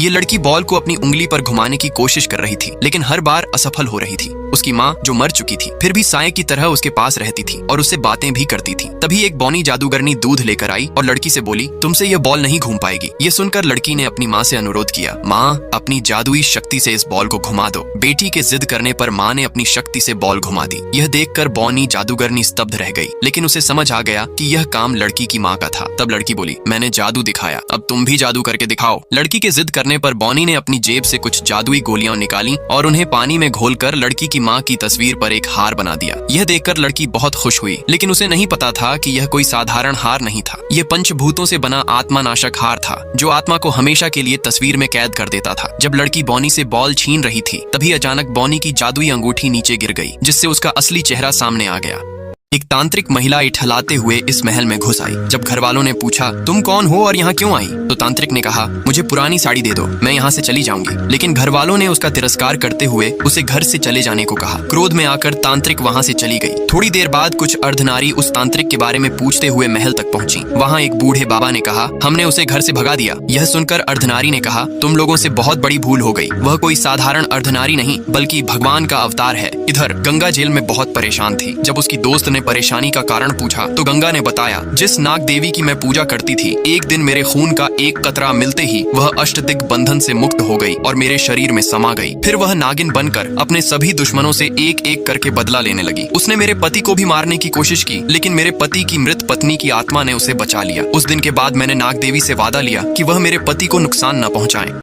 ये लड़की बॉल को अपनी उंगली पर घुमाने की कोशिश कर रही थी, लेकिन हर बार असफल हो रही थी। उसकी माँ जो मर चुकी थी फिर भी साए की तरह उसके पास रहती थी और उससे बातें भी करती थी। तभी एक बौनी जादूगरनी दूध लेकर आई और लड़की से बोली, तुमसे यह बॉल नहीं घूम पाएगी। ये सुनकर लड़की ने अपनी माँ से अनुरोध किया, माँ अपनी जादुई शक्ति से इस बॉल को घुमा दो। बेटी के जिद करने पर माँ ने अपनी शक्ति से बॉल घुमा दी। यह देखकर बौनी जादूगरनी स्तब्ध रह गई, लेकिन उसे समझ आ गया कि यह काम लड़की की माँ का था। तब लड़की बोली, मैंने जादू दिखाया, अब तुम भी जादू करके दिखाओ। लड़की के जिद करने पर बौनी ने अपनी जेब से कुछ जादुई गोलियां निकाली और उन्हें पानी में घोलकर लड़की की माँ की तस्वीर पर एक हार बना दिया। यह देखकर लड़की बहुत खुश हुई, लेकिन उसे नहीं पता था कि यह कोई साधारण हार नहीं था। यह पंचभूतों से बना आत्मानाशक हार था, जो आत्मा को हमेशा के लिए तस्वीर में कैद कर देता था। जब लड़की बौनी से बॉल छीन रही थी, तभी अचानक बौनी की जादुई अंगूठी नीचे गिर गई, जिससे उसका असली चेहरा सामने आ गया। एक तांत्रिक महिला इठलाते हुए इस महल में घुस आई। जब घर वालों ने पूछा, तुम कौन हो और यहाँ क्यों आई, तो तांत्रिक ने कहा, मुझे पुरानी साड़ी दे दो, मैं यहाँ से चली जाऊंगी। लेकिन घर वालों ने उसका तिरस्कार करते हुए उसे घर से चले जाने को कहा। क्रोध में आकर तांत्रिक वहाँ से चली गई। थोड़ी देर बाद कुछ अर्धनारी उस तांत्रिक के बारे में पूछते हुए महल तक पहुंची। वहाँ एक बूढ़े बाबा ने कहा, हमने उसे घर से भगा दिया। यह सुनकर अर्धनारी ने कहा, तुम लोगों से बहुत बड़ी भूल हो गई। वह कोई साधारण अर्धनारी नहीं बल्कि भगवान का अवतार है। इधर गंगा जेल में बहुत परेशान थी। जब उसकी दोस्त ने परेशानी का कारण पूछा तो गंगा ने बताया, जिस नाग देवी की मैं पूजा करती थी, एक दिन मेरे खून का एक कतरा मिलते ही वह अष्टदिग्ग बंधन से मुक्त हो गई और मेरे शरीर में समा गई। फिर वह नागिन बनकर अपने सभी दुश्मनों से एक एक करके बदला लेने लगी। उसने मेरे पति को भी मारने की कोशिश की, लेकिन मेरे पति की मृत पत्नी की आत्मा ने उसे बचा लिया। उस दिन के बाद मैंने नाग देवी से वादा लिया कि वह मेरे पति को नुकसान न पहुंचाएं।